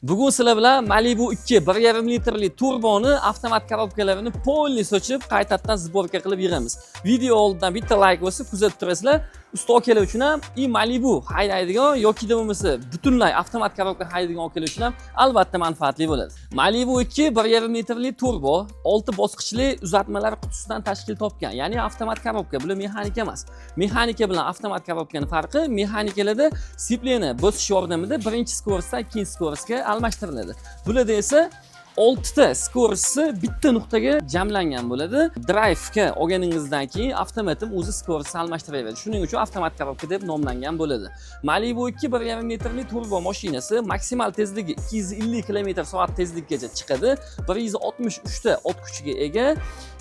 Bugun sizlar bilan Malibu 2 1,5 litrli turboni avtomat korobkalarini polni sochib, qaytadan sborka qilib yig'amiz. Video oldidan bitta like bosib kuzatib turasizlar. Usta akalar uchun ham Malibu haydaydigan yoki bo'lmasa butunlay avtomat korobka haydaydigan akalar uchun ham albatta manfaatli bo'ladi. Malibu 2 1,5 litrli turbo 6 bosqichli uzatmalar qutisidan tashkil topgan. Ya'ni avtomat korobka, bular mexanika emas. Mexanika bilan avtomat korobkaning farqi, mexanikalarda sipleni bosish yordamida birinchi skoroskdan ikkinchi skoroskga almashtiriladi. Bularda esa 6 ta skorsi bitta nuqtaga jamlangan bo'ladi. Drive-ga olganingizdan keyin avtomatim o'zi skorni almashtiraveradi. Shuning uchun avtomat korobka deb nomlangan bo'ladi. Malibu 2 1,5 litrli turbo mashinasi maksimal tezligi 250 km/soat tezlikgacha chiqadi. 163 ta ot kuchiga ega.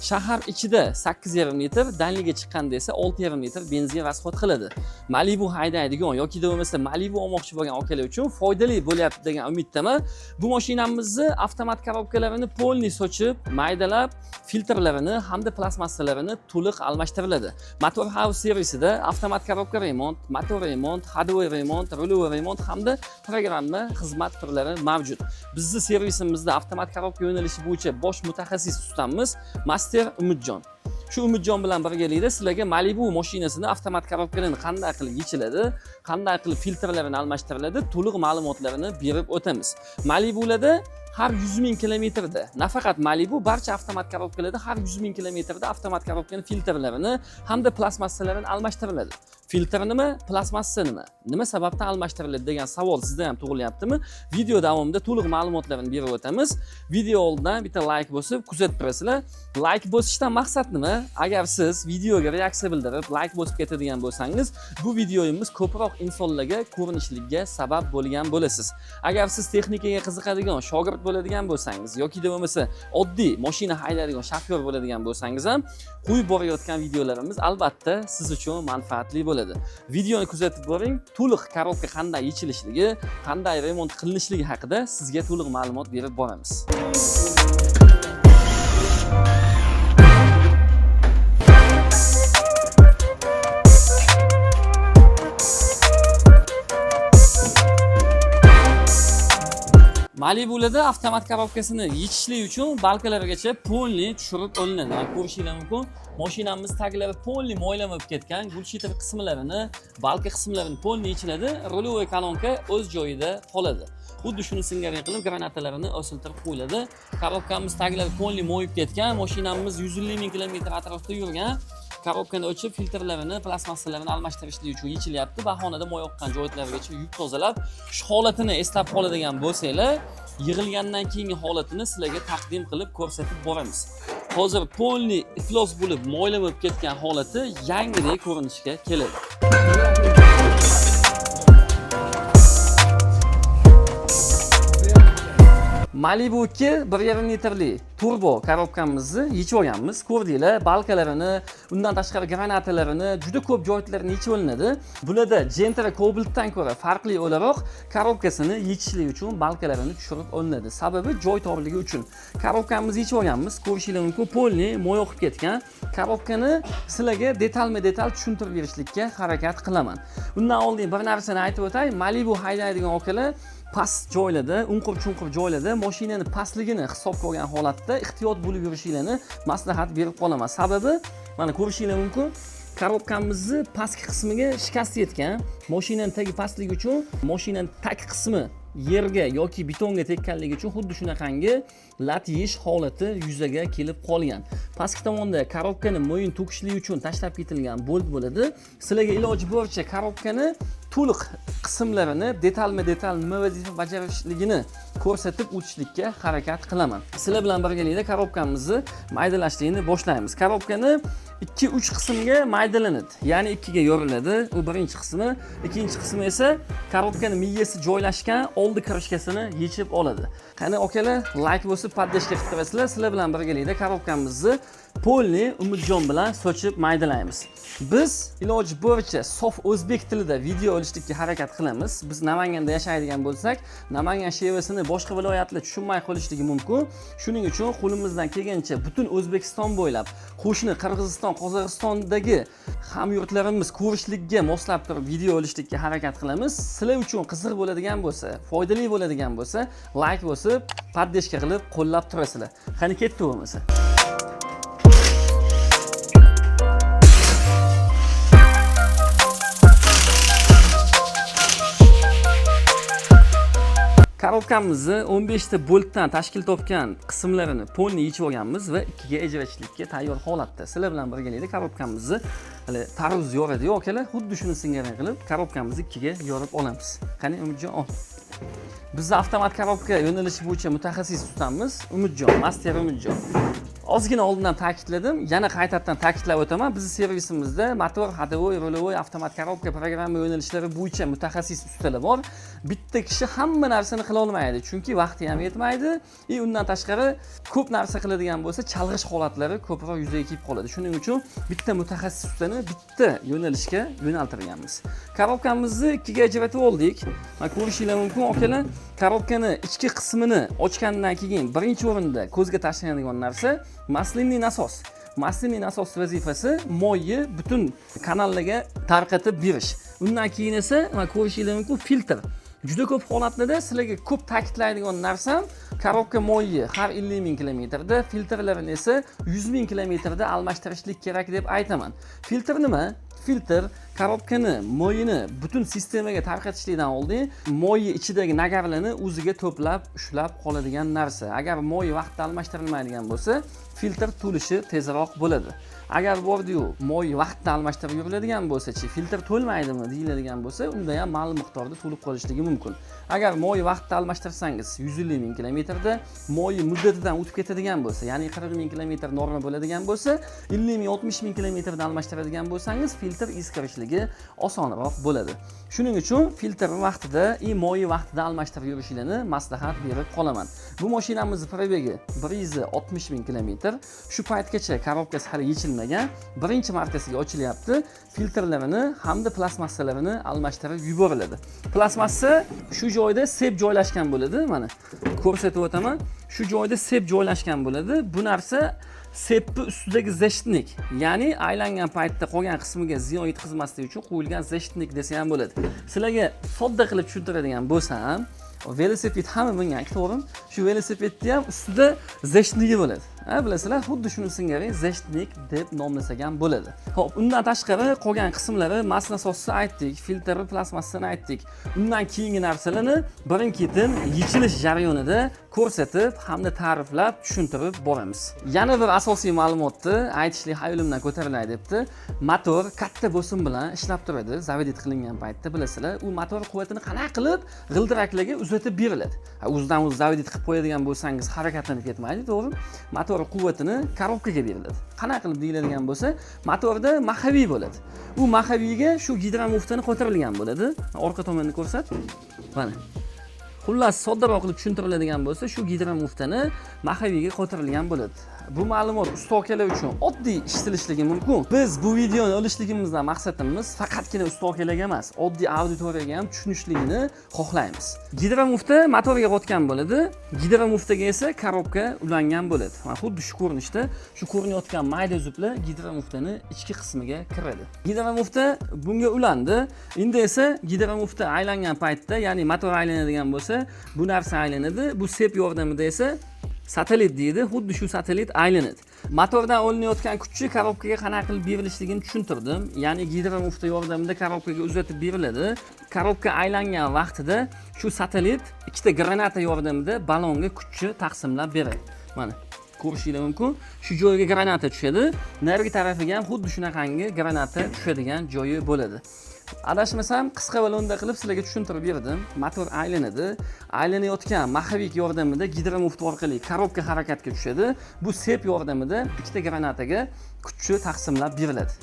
Shahar ichida 8,5 litr, danliga chiqqanda esa 6,5 litr benzin rasxod qiladi. Malibu haydaydigan yoki bo'lmasa Malibu olmoqchi bo'lgan akalar uchun foydali bo'lyapti degan umiddaman. Bu mashinamizni avtomat korobkalarini polni sochib, maydalab, filtrlarini hamda plastmassalarini to'liq almashtiriladi. Motor house servisida avtomat korobka remont, motor remont, ходовой remont, рулевой remont hamda programma xizmat turlari mavjud. Bizning servisimizda avtomat korobka yo'nalishi bo'yicha bosh mutaxassis ustamiz Master Umidjon. Shu Umidjon bilan birgalikda sizlarga Malibu mashinasini avtomat korobkalarni qanday qilib yechiladi, qanday qilib filtrlarini almashtiriladi, to'liq ma'lumotlarini berib o'tamiz. Malibularda har 100 ming kilometrda, nafaqat Malibu, barcha avtomat korobkalarda har 100 ming kilometrda avtomat korobkaning filtrlarini hamda plastmassalarini almashtiriladi. Filtr nima, plastmassa nima? Nima sababdan almashtiriladi degan savol sizda ham tug'ilyaptimi? Video davomida to'liq ma'lumotlarni berib o'tamiz. Video oldidan bitta like bosib kuzatib turasizlar. Like bosishdan maqsad nima? Agar siz videoga reaksiya bildirib, like bosib ketadigan bo'lsangiz, bu videomiz ko'proq insonlarga ko'rinishlikka sabab bo'lgan bo'lasiz. Agar siz texnikaga qiziqadigan shogird bo'ladigan bo'lsangiz yoki bo'lmasa oddiy mashina haydaydigan shofyor bo'ladigan bo'lsangiz ham qo'yib borayotgan videolarimiz albatta siz uchun manfaatli bo'ladi. Videoni kuzatib boring, to'liq korobka qanday yechilishligi, qanday remont qilinishligi haqida sizga to'liq ma'lumot berib boramiz. Malibularda avtomat korobkasini yechishlik uchun balkalargacha polni tushirib olinadi. Mana ko'rishingiz mumkin. Mashinamiz taglari polni moylanib ketgan, gulshiter qismlarini, balka qismlarini polni yechiladi, rulovoy kolonka o'z joyida qoladi. Xuddi shuni singari qilib granatalarini osiltirib qo'yiladi. Korobkamiz taglari polni moyib ketgan, mashinamiz 150 ming kilometr atrofda yurgan. Korobkani ochib, filtrlarini, plastmassalarini almashtirishlik uchun yechilyapti. Bahonada moy oqqan joylargacha yuvib tozalab, shu holatini eslab qoladigan bo'lsanglar, yig'ilgandan keyingi holatini sizlarga taqdim qilib ko'rsatib boramiz. Hozir polni iflos bo'lib, moylanib ketgan holati yangidek ko'rinishga keladi. Malibu 2 1,5 litrli turbo korobkamizni yechib olganmiz. Ko'rdinglar, balkalarini, undan tashqari granatalarini, juda ko'p joylarini yechib olinadi. Bularda Gentra Cobalt'dan ko'ra farqli o'laroq korobkasini yechishlik uchun balkalarini tushirib olinadi. Sababi joy torligi uchun. Korobkamizni yechib olganmiz. Ko'rishingiz mumkin, polni moy oqib ketgan. Korobkani sizlarga detalma-detal tushuntirib berishlikka harakat qilaman. Undan oldin bir narsani aytib o'tay. Malibu haydaydigan akalar past joylarda, unqur-chunqur joylarda mashinani pastligini hisobga olgan holatda ehtiyot bo'lib yurishinglarni maslahat berib qolaman. Sababi, mana ko'rishingiz mumkin, korobkamizni pastki qismiga shikast yetgan. Mashinaning tagi pastligi uchun mashinaning tag qismi yerga yoki betonga tekkanligi uchun xuddi shunaqangi lat yeyish holati yuzaga kelib qolgan. Pastki tomonda korobkani mo'yin to'kishlik uchun tashlab ketilgan bolt bo'ladi. Sizlarga iloji boricha korobkani to'liq qismlarini detalma-detal nima vazifa bajarishligini ko'rsatib o'tishlikka harakat qilaman. Sizlar bilan birgalikda korobkamizni maydalashlikni boshlaymiz. Korobkani 2-3 qismga maydalanadi. Ya'ni 2 ga yoriladi. U birinchi qismi, ikkinchi qismi esa korobkani miyasi joylashgan oldi kirishkasini yechib oladi. Qani akalar, like bosib poddeshka qilib turasizlar. Sizlar bilan birgalikda korobkamizni polni Umidjon bilan sochib maydalaymiz. Biz iloji boricha sof o'zbek tilida video olishlikka harakat qilamiz. Biz Namanganda yashaydigan bo'lsak, Namangan shevasini boshqa viloyatlar tushunmay qolishligi mumkin. Shuning uchun qo'limizdan kelgancha butun O'zbekiston bo'ylab, qo'shni Qirg'iziston, Qozog'istondagi hamyurtlarimiz ko'rishlikka moslab turib video olishlikka harakat qilamiz. Sizlar uchun qiziq bo'ladigan bo'lsa, foydali bo'ladigan bo'lsa, like bosib, poddeshka qilib qo'llab turasizlar. Qani ketdi bo'lmasa. Korobkamizni 15 ta boltdan tashkil topgan qismlarini polni yechib olganmiz va ikkiga ajratishlikka tayyor holatda. Sizlar bilan birgalikda korobkamizni hali tarvuz yoradi-yu akalar, xuddi shuni singari qilib korobkamizni ikkiga yorib olamiz. Qani Umidjon ol. Biz avtomat korobka yo'nalishi bo'yicha mutaxassis tutamiz. Umidjon, master Umidjon. Ozgina oldindan ta'kidladim, yana qaytadan ta'kidlab o'taman. Bizning servisimizda motor, hadovoy, ro'lovoy, avtomat korobka programma yo'nalishlari bo'yicha mutaxassis ustalar bor. Bitta kishi hamma narsani qila olmaydi, chunki vaqti ham yetmaydi. Undan tashqari ko'p narsa qiladigan bo'lsa, chalg'ish holatlari ko'proq yuzaga kelib qoladi. Shuning uchun bitta mutaxassis ustani bitta yo'nalishga yo'naltirganmiz. Korobkamizni ikkiga ajratib oldik. Mana ko'rishinglar mumkin, akalar. Korobkani ichki qismini ochgandan keyin birinchi o'rinda ko'zga tashlanadigan narsa maslinniy nasos. Maslinniy nasos vazifasi moyni butun kanallarga tarqatib berish. Undan keyin esa mana ko'rishinglar mumkin filtr. Juda ko'p holatlarda sizlarga ko'p ta'kidlaydigan narsam korobka moyni har 50 ming kilometrda, filtrlarini esa 100 ming kilometrda almashtirishlik kerak deb aytaman. Filtr nima? Filtr korobkani, moyini butun sistemaga tarqatishlikdan oldin moyi ichidagi nagarlarni o'ziga to'plab, ushlab qoladigan narsa. Agar moyi vaqtida almashtirilmaydigan bo'lsa, filtr to'lishi tezroq bo'ladi. Agar bordi-yu, moy vaqtida almashtirib yuriladigan bo'lsa-chi, filtr to'lmaydimi deyiladigan bo'lsa, unda ham ma'lum miqdorda to'lib qolishligi mumkin. Agar moy vaqtida almashtirsangiz 150 ming kilometrda, moy muddatidan o'tib ketadigan bo'lsa, ya'ni 40 ming kilometr norma bo'ladigan bo'lsa, 50 ming 60 ming kilometrda almashtiradigan bo'lsangiz, filtr iskirishligi osonroq bo'ladi. Shuning uchun filtr vaqtida, moy vaqtida almashtirib yurishinglarni maslahat berib qolaman. Bu mashinamiz probegi 160 ming kilometr. Shu paytgacha korobkasi hali yechilmagan. Birinchi markasiga ochilyapti. Filtrlarini hamda plastmassalarini almashtirib yuboriladi. Plastmassa shu joyda sep joylashgan bo'ladi. Mana ko'rsatib o'taman. Shu joyda sep joylashgan bo'ladi. Bu narsa sepni ustidagi zashtnik, ya'ni aylangan paytda qolgan qismiga ziyon yetkazmaslik uchun qo'yilgan zashtnik desa ham bo'ladi. Sizlarga sodda qilib tushuntiradigan bo'lsam, velosiped hamma mingan, to'g'rimi? Shu velosipedda ham ustida zashtnigi bo'ladi. Bilasizlar, xuddi shuni singari zashtnik deb nomlasak ham bo'ladi. Xo'p, undan tashqari qolgan qismlari mas nasosni aytdik, filtr plastmassani aytdik. Undan keyingi narsalarni birin-ketin yechilish jarayonida ko'rsatib hamda ta'riflab tushuntirib boramiz. Yana bir asosiy ma'lumotni aytishlik hayolimdan ko'tarilay debdi. Motor katta bosim bilan ishlab turadi. Zavodit qilingan paytda bilasizlar, u motor quvvatini qanaqa qilib g'ildiraklarga uzatib beriladi. O'zidan-o'zi zavodit qilib qo'yadigan bo'lsangiz harakatlanib ketmaydi, to'g'rimi? Motor quvvatini korobkaga beriladi. Qanaqa qilib deyiladigan bo'lsa, motorda mahaviy bo'ladi. U mahaviyga shu gidromuftani qo'tirilgan bo'ladi. Orqa tomonni ko'rsat. Mana. Xullas, soddaroq qilib tushuntiriladigan bo'lsa, shu gidromuftani mahaviyga qo'tirilgan bo'ladi. Bu ma'lumot usta akalar uchun oddiy ishtilishligi mumkin. Biz bu videoni olishligimizdan maqsadimiz faqatgina usta akalarga emas, oddiy auditoriyaga ham tushunishligini xohlaymiz. Gidromufta motorga botgan bo'ladi, gidromuftaga esa korobka ulangan bo'ladi. Mana xuddi shu ko'rinishda, shu ko'rinayotgan mayda zuplar gidromuftani ichki qismiga kiradi. Gidromufta bunga ulandi. Endi esa gidromufta aylangan paytda, ya'ni motor aylanadigan bo'lsa, bu narsa aylanadi. Bu sep yordamida esa satelit deydi, xuddi shu satelit aylanadi. Motordan olinayotgan kuchni korobkaga qanaqa qilib berilishligini tushuntirdim. Ya'ni gidromufta yordamida korobkaga uzatib beriladi. Korobka aylangan vaqtida shu satelit ikkita granata yordamida ballonga kuchni taqsimlab beradi. Mana ko'rishinglar mumkin. Shu joyga granata tushadi. Narigi tarafiga ham xuddi shunaqangi granata tushadigan joyi bo'ladi. Adashmasam qisqa va lo'nda qilib sizlarga tushuntirib berdim. Motor aylanadi. Aylanayotgan maxavik yordamida gidromuft orqali korobka harakatga tushadi. Bu sep yordamida ikkita granataga kuchni taqsimlab beriladi.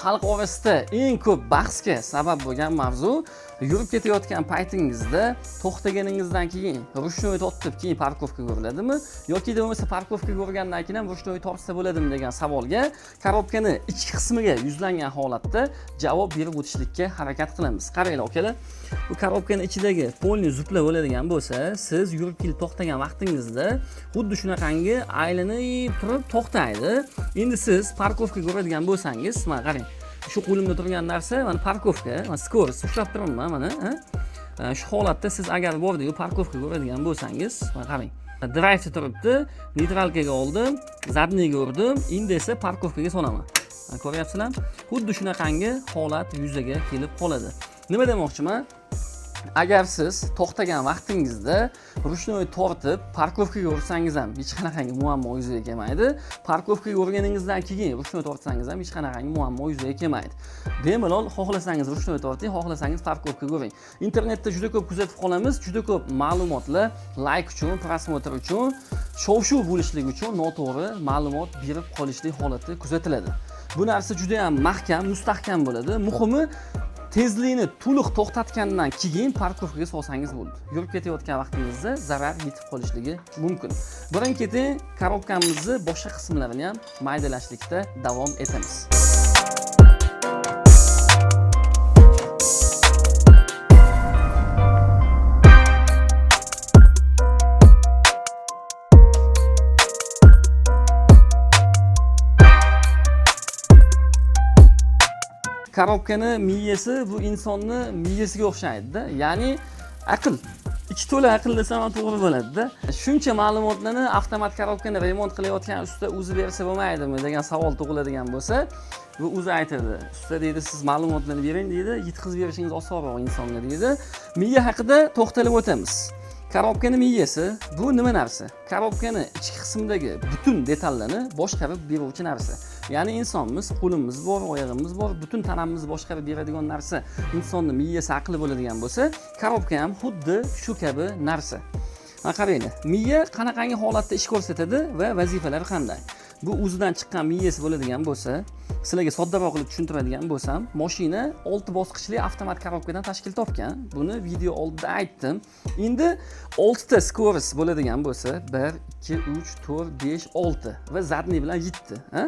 xalq orasida eng ko'p bahsga sabab bo'lgan mavzu yurib ketayotgan paytingizda to'xtaganingizdan keyin rushnoy tortib keyin parkovka ko'riladimi yoki bo'lmasa parkovka ko'rgandan keyin ham rushnoy tortsa bo'ladimi degan savolga korobkani ichki qismiga yuzlangan holatda javob berib o'tishlikka harakat qilamiz. Qaranglar akalar, bu korobkani ichidagi polni zupla bo'ladigan bo'lsa, siz yurib kelib to'xtagan vaqtingizda xuddi shunaqangi aylanib turib to'xtaydi. Endi siz parkovka ko'radigan bo'lsangiz, mana qarang. Shu qo'limda turgan narsa mana parkovka, mana skorost ushlab turibman mana. Shu holatda siz agar bordiyu parkovka ko'radigan bo'lsangiz, mana qarang. Drive'da turibdi, neytralkaga oldim, zadniga urdim, endi esa parkovkaga solaman. Ko'ryapsizlar? Xuddi shunaqangi holat yuzaga kelib qoladi. Nima demoqchiman? Agar siz to'xtagan vaqtingizda rushnoy tortib parkovkaga ursangiz ham hech qanaqangi muammo yuzaga kelmaydi. Parkovkaga urganingizdan keyin rushnoy tortsangiz ham hech qanaqangi muammo yuzaga kelmaydi. Bemalol xohlasangiz rushnoy torting, xohlasangiz parkovkaga uring. Internetda juda ko'p kuzatib qolamiz, juda ko'p ma'lumotlar like uchun, prosmotr uchun, shov-shuv bo'lishlik uchun noto'g'ri ma'lumot berib qolishlik holati kuzatiladi. Bu narsa juda ham mahkam, mustahkam bo'ladi. Muhimi tezlikni to'liq to'xtatgandan keyin parkovkaga solsangiz bo'ldi. Yurib ketayotgan vaqtingizda zarar yetib qolishligi mumkin. Birin-ketin korobkamizni boshqa qismlarini ham maydalashlikda davom etamiz. Korobkani miyasi bu insonni miyasiga o'xshaydi-da. Ya'ni aql. Ichi to'la aql desam ham to'g'ri bo'ladi-da. Shuncha ma'lumotlarni avtomat korobkani remont qilayotgan usta o'zi bersa bo'lmaydimi degan savol tug'iladigan bo'lsa, bu o'zi aytadi. Usta deydi, siz ma'lumotlarni bering deydi, yetkazib berishingiz osonroq insonga deydi. Miya haqida to'xtalib o'tamiz. Korobkani miyasi bu nima narsa? Korobkani ichki qismidagi butun detallarni boshqarib beruvchi narsa. Ya'ni insonmiz, qo'limiz bor, oyog'imiz bor, butun tanamizni boshqarib beradigan narsa. Insonning miyasi aqli bo'ladigan bo'lsa, korobka ham xuddi shu kabi narsa. Mana qaranglar, miya qanaqangi holatda ish ko'rsatadi va vazifalari qanday? Bu o'zidan chiqqan miyasi bo'ladigan bo'lsa, sizlarga soddaroq qilib tushuntiradigan bo'lsam, mashina 6 bosqichli avtomat korobkadan tashkil topgan. Buni video oldida aytdim. Endi 6 ta skorost bo'ladigan bo'lsa, 1, 2, 3, 4, 5, 6 va zadniy bilan 7, ha?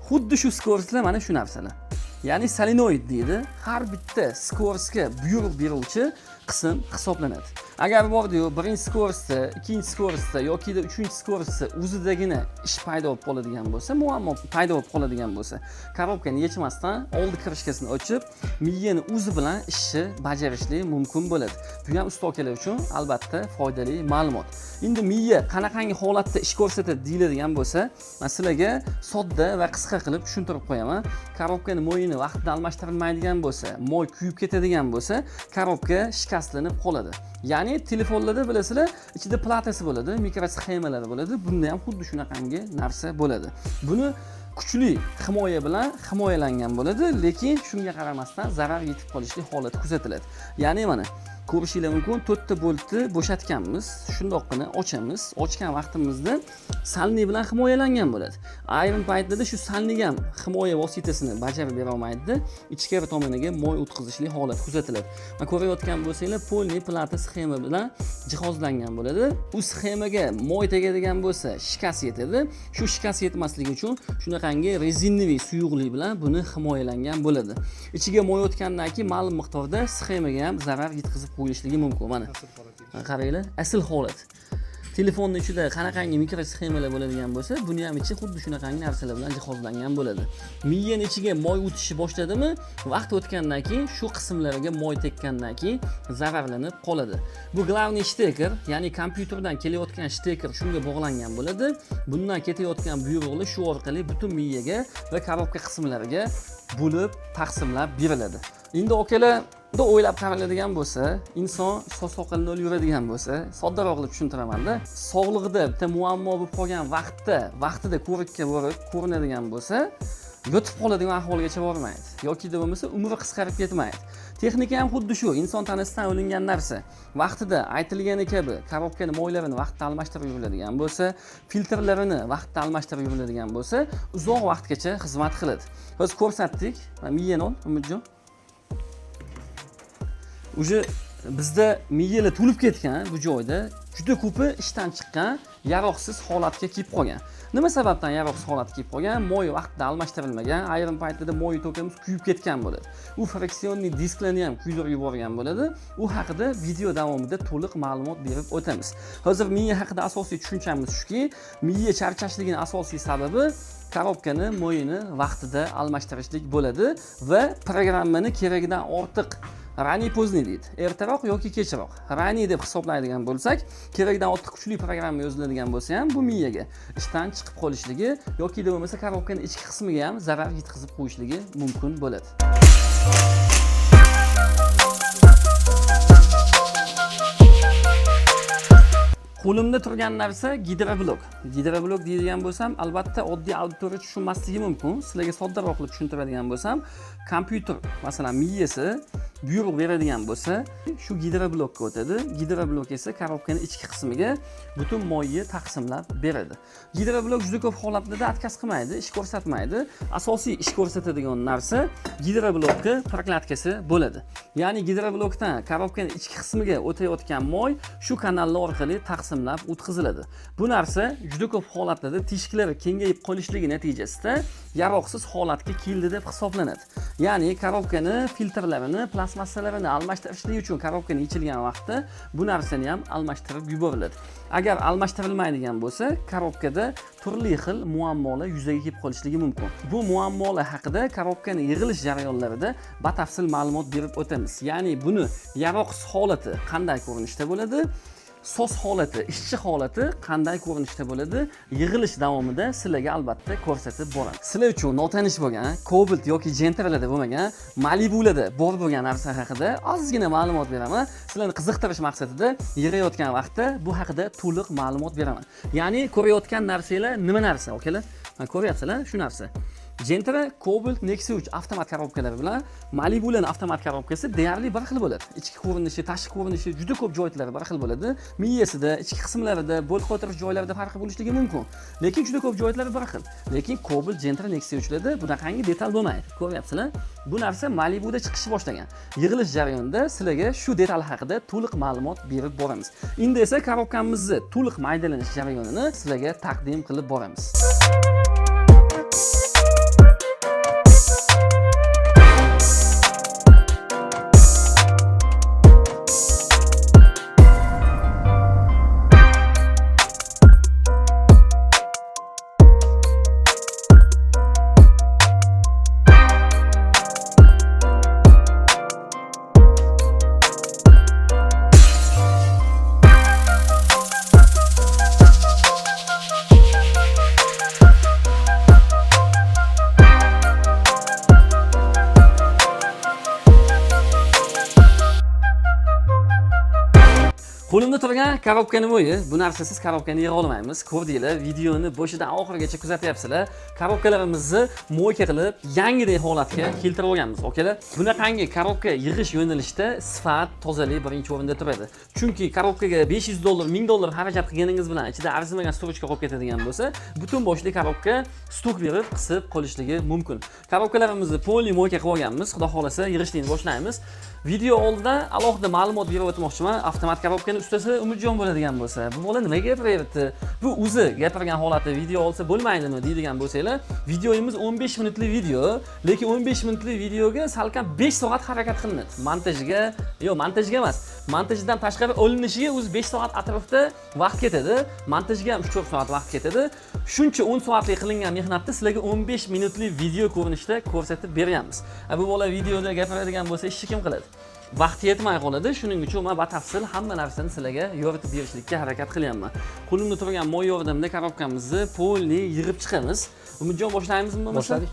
Xuddi shu skorostlar mana shu narsalar. Ya'ni solenoid deydi. Har bitta skorostga buyruq beruvchi qism hisoblanadi. Agar bordi-yu, birinchi skorostda, ikkinchi skorostda yoki da uchinchi skorostda o'zidagina ish paydo bo'lib qoladigan bo'lsa, muammo paydo bo'lib qoladigan bo'lsa, korobkani yechmasdan oldi kirishkasini ochib, miyani o'zi bilan ishni bajarishlik mumkin bo'ladi. Bu ham usta akalar uchun albatta foydali ma'lumot. Endi miya qanaqangi holatda ish ko'rsatadi deyiladigan bo'lsa, men sizlarga sodda va qisqa qilib tushuntirib qo'yaman. Korobkani moyini vaqtida almashtirilmaydigan bo'lsa, moy kuyib ketadigan bo'lsa, korobka shikastlanib qoladi. Ya'ni telefonlarda bilasizlar, ichida platasi bo'ladi, mikrosxemalar bo'ladi. Bunda ham xuddi shunaqangi narsa bo'ladi. Buni kuchli himoya bilan himoyalangan bo'ladi, lekin shunga qaramasdan zarar yetib qolishlik holati kuzatiladi. Ya'ni mana ko'rishinglar mumkin, 4 ta boltni bo'shatganmiz, shundoqqina ochamiz. Ochgan vaqtimizda salniy bilan himoyalangan bo'ladi. Ayrim paytlarda shu salniy ham himoya vositasini bajarib bera olmaydi. Ichkari tomoniga moy o'tkazishlik holati kuzatiladi. Mana ko'rayotgan bo'lsanglar, polniy plata sxema bilan jihozlangan bo'ladi. U sxemaga moy tegadigan bo'lsa, shikast yetadi. Shu shikast yetmasligi uchun shunaqangi rezinoviy suyuqlik bilan buni himoyalangan bo'ladi. Ichiga moy o'tgandan keyin ma'lum miqdorda sxemaga ham zarar yetkazib qo'yilishligi mumkin. Mana qaranglar, asl holat. Telefonning ichida qanaqangi mikrosxemalar bo'ladigan bo'lsa, buni ham ichi xuddi shunaqangi narsalar bilan jihozlangan bo'ladi. Miyaning ichiga moy o'tishi boshladimi, vaqt o'tgandan keyin shu qismlariga moy tekkandan keyin zararlanib qoladi. Bu glavniy shteker, ya'ni kompyuterdan kelayotgan shteker shunga bog'langan bo'ladi. Bundan ketayotgan buyruqlar shu orqali butun miyaga va korobka qismlariga bo'lib taqsimlab beriladi. Endi akalar da o'ylab qaraladigan bo'lsa, inson so'z-soqolini olib yuradigan bo'lsa, soddaroq qilib tushuntiraman-da. Sog'lig'ida bitta muammo bo'lib qolgan vaqtida ko'rikka borib ko'rinadigan bo'lsa, yotib qoladigan ahvolgacha bormaydi yoki bo'lmasa umri qisqarib ketmaydi. Texnika ham xuddi shu, inson tanasidan olingan narsa. Vaqtida aytilgani kabi korobkani moylarini vaqtida almashtirib yuriladigan bo'lsa, filtrlarini vaqtida almashtirib yuriladigan bo'lsa, uzoq vaqtgacha xizmat qiladi. Biz ko'rsatdik, miyani ol, Umidjon. Uje bizda miyalar to'lib ketgan bu joyda juda ko'pi ishdan chiqqan, yaroqsiz holatga kelib qolgan. Nima sababdan yaroqsiz holatga kelib qolgan? Moy vaqtida almashtirilmagan, ayrim paytlarda moy to'kamiz kuyib ketgan bo'ladi. U friksionniy disklarni ham kuydirib yuborgan bo'ladi. U haqida video davomida to'liq ma'lumot berib o'tamiz. Hozir miya haqida asosiy tushunchamiz shuki, miya charchashligining asosiy sababi korobkani moyini vaqtida almashtirishlik bo'ladi va programmani keragidan ortiq rani pozni deydi. Ertaroq yoki kechroq. Rani deb hisoblaydigan bo'lsak, kerakdan ortiq kuchli programma yoziladigan bo'lsa ham bu miyaga ishdan chiqib qolishligi yoki bo'lmasa korobkaning ichki qismiga ham zarar yetkazib qo'yishligi mumkin bo'ladi. Qo'limda turgan narsa gidroblok. Gidroblok deydigan bo'lsam, albatta oddiy auditoriya tushunmasligi mumkin. Sizlarga soddaroq qilib tushuntiradigan bo'lsam, kompyuter, masalan, miyasi buyruq beradigan bo'lsa, shu gidroblokka o'tadi. Gidroblok esa korobkaning ichki qismiga butun moyni taqsimlab beradi. Gidroblok juda ko'p holatlarda отказ qilmaydi, ish ko'rsatmaydi. Asosiy ish ko'rsatadigan narsa gidroblokka proklatkasi bo'ladi. Ya'ni gidroblokdan korobkaning ichki qismiga o'tayotgan moy shu kanallar orqali taqsimlab o'tkaziladi. Bu narsa juda ko'p holatlarda teshiklar kengayib qolishligi natijasida yaroqsiz holatga keldi deb hisoblanadi. Ya'ni korobkani filtrlarini, plastmassalarini almashtirishlik uchun korobkani yechilgan vaqtda bu narsani ham almashtirib yuboriladi. Agar almashtirilmaydigan bo'lsa, korobkada turli xil muammolar yuzaga kelib qolishligi mumkin. Bu muammolar haqida korobkani yig'ilish jarayonlarida batafsil ma'lumot berib o'tamiz. Ya'ni buni yaroqsiz holati qanday ko'rinishda bo'ladi? Sos holati, ishchi holati qanday ko'rinishda bo'ladi? Yig'ilish davomida sizlarga albatta ko'rsatib boramiz. Sizlar uchun notanish bo'lgan, Cobalt yoki Gentralarda bo'lmagan, Malibularda bor bo'lgan narsa haqida ozgina ma'lumot beraman. Sizlarni qiziqtirish maqsadida yig'ayotgan vaqtda bu haqida to'liq ma'lumot beraman. Ya'ni ko'rayotgan narsalar nima narsa, okalar? Mana ko'ryapsizlar, shu narsa. Gentra Cobalt Nexus 3 avtomat korobkalari bilan Malibularning avtomat korobkasi deyarli bir xil bo'ladi. Ichki ko'rinishi, tashqi ko'rinishi juda ko'p joylarda bir xil bo'ladi. Miyasida, ichki qismlarida, bo'l qotirish joylarida farqi bo'lishligi mumkin. Lekin juda ko'p joylarda bir xil. Lekin Cobalt Gentra Nexus 3 larda bunaqangi detal bo'lmaydi. Ko'ryapsizlar? Bu narsa Malibuda chiqishni boshlagan. Yig'ilish jarayonida sizlarga shu detal haqida to'liq ma'lumot berib boramiz. Endi esa korobkamizni to'liq maydalanish jarayonini sizlarga taqdim qilib boramiz. Qo'limda turgan korobkani moyi, bu narsasiz korobkani yig'a olmaymiz. Ko'rdinglar, videoni boshidan oxirigacha kuzatyapsizlar. Korobkalarimizni moyka qilib, yangidek holatga keltirib olganmiz, okalar. Bunaqangi korobka yig'ish yo'nalishida sifat, tozalik birinchi o'rinda turadi. Chunki korobkaga $500, $1000 xarajat qilganingiz bilan ichida arzimagan strochka qolib ketadigan bo'lsa, butun boshli korobka stok berib, qisib qolishligi mumkin. Korobkalarimizni poli moyka qilib olganmiz. Xudo xolasa yig'ishni boshlaymiz. Video oldidan alohida ma'lumot berib o'tmoqchiman. Avtomat korobkani ustasi Umidjon bo'ladigan bo'lsa, bu bola nima gapiryapti? Bu o'zi gapirgan holatda video olsa bo'lmaydimi deydigan bo'lsanglar, videomiz 15 minutli video, lekin 15 minutli videoga salkam 5 soat harakat qilinadi. Montajga, montajga emas. Montajdan tashqari olinishiga o'zi 5 soat atrofda vaqt ketadi. Montajga ham 3-4 soat vaqt ketadi. Shuncha 10 soatlik qilingan mehnatni sizlarga 15 minutli video ko'rinishda ko'rsatib beramiz. Bu bola videoda gapiradigan bo'lsa, ishni kim qiladi? Vaqt yetmay qoladi. Shuning uchun men batafsil hamma narsani sizlarga yoritib berishlikka harakat qilyapman. Qo'limda turgan moy yordamida korobkamizni polni yig'ib chiqamiz. Umidjon, boshlaymizmi? Boshladik.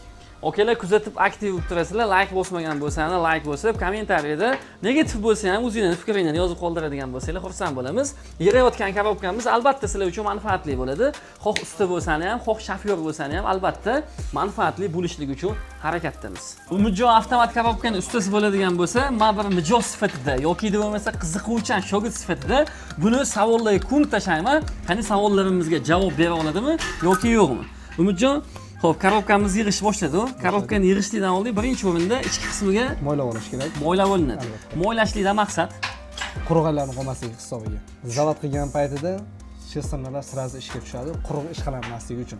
Okalar kuzatib aktiv bo'lib turasizlar. Like bosmagan bo'lsangiz, like bosib, kommentariyada negativ bo'lsa ham o'zingizni fikringizni yozib qoldiradigan bo'lsangiz, xursand bo'lamiz. Yig'ayotgan karobkamiz albatta sizlar uchun manfaatli bo'ladi. Xoh usta bo'lsani ham, xoh shofyor bo'lsani ham albatta manfaatli bo'lishligi uchun harakatdamiz. Umidjon avtomat karobkaning ustasi bo'ladigan bo'lsa, men bir mijoz sifatida yoki bo'lmasa qiziquvchan shogird sifatida buni savollarga ko'mib tashlayman. Qani savollarimizga javob bera oladimi yoki yo'qmi? Umidjon, xo'p, karobkamiz yig'ish boshladi. Karobkani yig'ishlikdan oldin birinchi o'rinda ichki qismiga moylab olish kerak. Moylab olinadi. Moylashlikdan maqsad Quruqlarni qolmasligi hisobiga. Zavod qilgan paytida shesanalar sirazi ishga tushadi, quruq ishqalanmasligi uchun.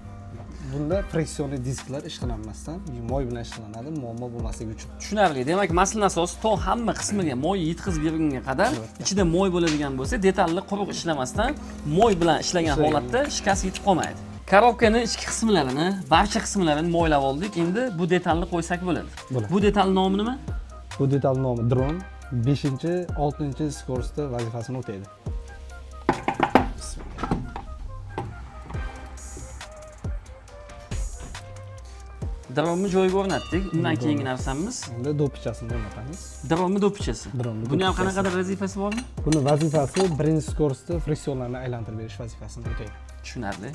Bunda friksionli disklar ishqalanmasdan moy bilan ishqalanadi, muammo bo'lmasligi uchun. Tushunarli. Demak, maslin asosi to hamma qismiga moy yetkazib bergunga qadar ichida moy bo'ladigan bo'lsa, detalli quruq ishlamasdan moy bilan ishlagan holatda shikast yetib qolmaydi. Karobkaning ichki qismlarini, barcha qismlarini moylab oldik. Endi bu detalni qo'ysak bo'ladi. Bu detal nomi nima? Bu detal nomi dron 5-6 skorsda vazifasini o'taydi. Dronni joyiga o'rnatdik. Undan keyingi narsamiz unda do'ppichasini o'rnatamiz. Dronni do'ppichasi. Buni ham qanaqadir vazifasi bormi? Buni vazifasi birinchi skorsda friksionlarni aylantirib berish vazifasini o'taydi. Tushunarli.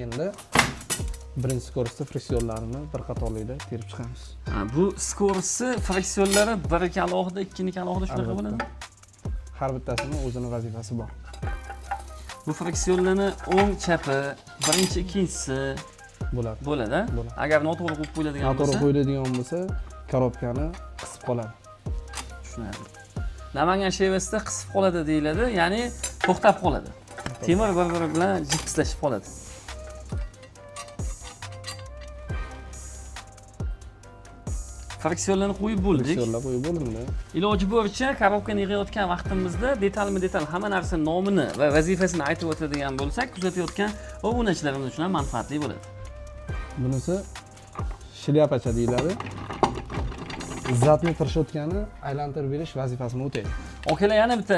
Endi birinchi skorsda friksionlarni bir qatorlikda terib chiqamiz. Bu skorsi friksionlari biriki alohida, ikkiniki alohida shunaqa bo'ladi. Har bittasini o'zining vazifasi bor. Bu friksionlarni o'ng chapi, birinchi, ikkinchisi bo'ladi. Agar noto'g'ri qo'yib qo'yiladigan bo'lsa, noto'g'ri qo'yiladigan bo'lsa, karobkani qisib qoladi. Tushunarli. Namangan shevasida qisib qoladi deyiladi, ya'ni to'xtab qoladi. Temir bir-biri bilan jipslashib qoladi. Friksionlarni qo'yib bo'ldik. Friksionlar qo'yib bo'lindi. Iloji boricha karobkani yig'ayotgan vaqtimizda detalma-detal hamma narsa nomini va vazifasini aytib o'tadigan bo'lsak, kuzatayotgan obunachilarimiz uchun ham manfaatli bo'ladi. Bunisi shlyapacha deyiladi. Zatni tirishayotgani aylantirib berish vazifasini o'taydi. Okalar, yana bitta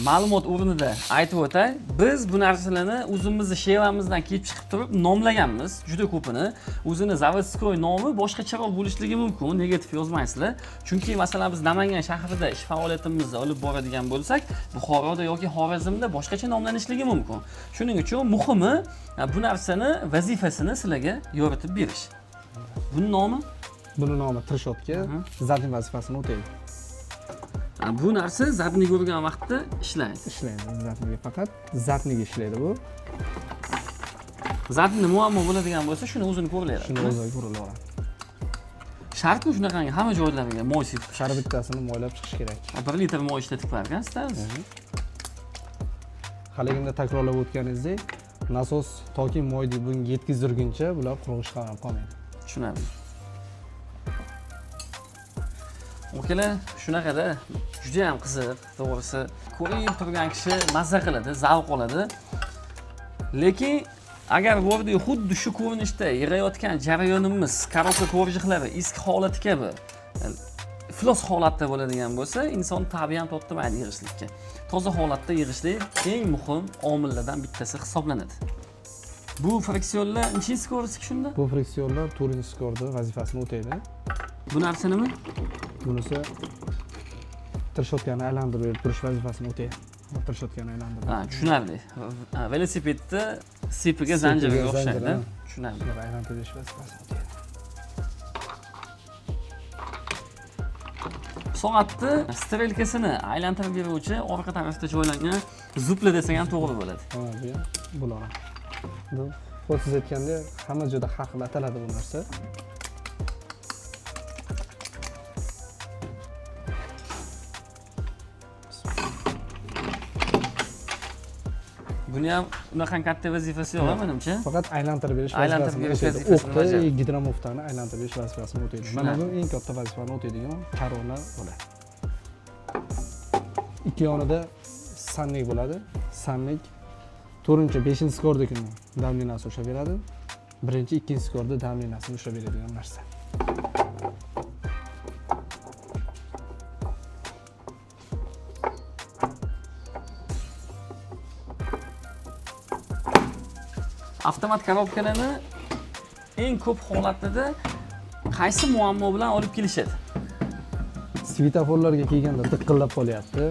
ma'lumot o'rnida aytib o'tay. Biz bu narsalarni o'zimizni shevamizdan kelib chiqib turib nomlaganmiz, juda ko'pini. O'zini zavodskoy nomi boshqacharoq bo'lishligi mumkin, negativ yozmaysizlar. Chunki masalan biz Namangan shahrida ish faoliyatimizni olib boradigan bo'lsak, Buxoroda yoki Xorazmda boshqacha nomlanishligi mumkin. Shuning uchun muhimi bu narsani vazifasini sizlarga yoritib berish. Buning nomi? Buning nomi tirshotka, zatning vazifasini o'taydi. Bu narsa zatniga urgan vaqtda ishlaydi. Zatniga faqat zatniga ishlaydi bu. Zatni muammo bo'ladigan bo'lsa, shuni o'zini ko'rilaveradi. Shuni o'zini ko'rilaveradi. Shartmi shunaqangi hamma joylariga moy sepib? Shar bittasini moylab chiqish kerak. 1 litr moy ishlatib qo'yarkansiz. Haligimda takrorlab o'tganingizdek, nasos toki moyni bunga yetkazdirguncha bular quruq ishqalanib qolmaydi. Tushunarli. Okalar, shunaqada juda ham qiziq, to'g'risi. Ko'rib turgan kishi mazza qiladi, zavq oladi. Lekin agar bordi xuddi shu ko'rinishda yig'ayotgan jarayonimiz, karobka ko'rjiqlari eski holati kabi iflos holatda bo'ladigan bo'lsa, inson tabian to'xtamaydi yig'ishlikka. Toza holatda yig'ishlik eng muhim omillardan bittasi hisoblanadi. Bu friksionlar nechinchi skorsi shunda? Bu friksionlar 4-skorda vazifasini o'taydi. Bu narsa nima? Bunisi tirshotkani aylantirib berib turish vazifasini o'taydi. Tirshotkani aylantirib. Tushunarli. Velosipedda sepiga zanjiriga o'xshaydi. Tushunarli. Aylantirib berish vazifasini o'taydi. Soatni strelkasini aylantirib beruvchi orqa tarafda joylangan zupla desak ham to'g'ri bo'ladi. Bu bular. Bu siz aytgandek hamma joyda har xil ataladi bu narsa. Buni ham unaqa katta vazifasi yo'q, menimcha. Faqat aylantirib berish vazifasini o'taydi. Gidromoftani aylantirib berish vazifasini o'taydi. Mana bu eng katta vazifani o'taydigan karona bo'ladi. Ikki yonida sannik bo'ladi. Sannik 4-5-skordagi damlinasi ushlab beradi. 1-2-skorda damlinasini ushlab beradigan narsa. Avtomat karobkalarni eng ko'p holatlarda qaysi muammo bilan olib kelishadi? Svetoforlarga kelganda diqqillab qolyapti.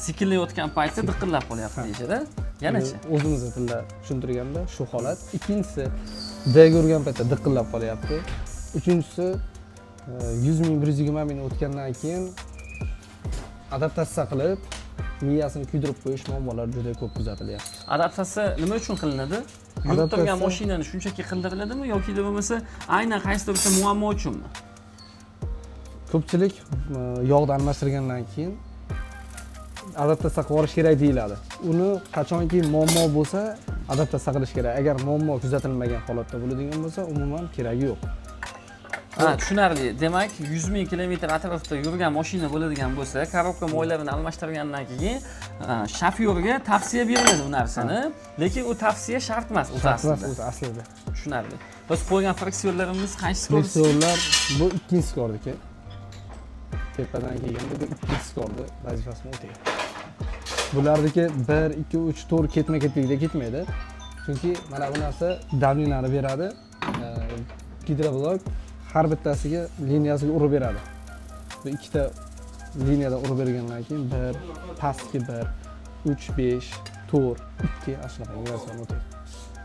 Sekinlayotgan paytda diqqillab qolyapti deyishadi. Yanachi? O'zimizni tilda tushuntirganda shu holat. Ikkinchisi D'ga urgan paytda diqqillab qolyapti. Uchinchisi 100 ming 120 ming o'tgandan keyin adaptatsiya qilib miyasini kuydirib qo'yish muammolari juda ko'p kuzatilyapti. Adaptatsiya nima uchun qilinadi? Yurib turgan mashinani shunchaki qildiriladimi yoki bo'lmasa aynan qaysidir bir muammo uchunmi? Ko'pchilik yog'ni almashtirgandan keyin adaptatsiya qilish kerak deyiladi. Uni qachonki muammo bo'lsa, adaptatsiya qilish kerak. Agar muammo kuzatilmagan holatda bo'ladigan bo'lsa, umuman keragi yo'q. Tushunarli. Demak, 100 ming kilometr atrofda yurgan mashina bo'ladigan bo'lsa, korobka moylarini almashtirgandan keyin shofyorga tavsiya beriladi bu narsani, lekin u tavsiya shart emas o'zi aslida. Tushunarli. Biz qo'ygan fraksionlarimiz qaysi ko'rdi? Fraksionlar bu ikkinchi skordiki. Tepadan kelganda bu ikkinchi skorda vazifasini o'taydi. Bulardagi 1, 2, 3, 4 ketma-ketlikda ketmaydi. Chunki mana bu narsa davlinani beradi. Gidroblok har bittasiga liniyasiga urib beradi. Bu ikkita liniyadan urib bergandan keyin 1, pastki 1, 3, 5, 4, 2 ashlagan vazifani o'taydi.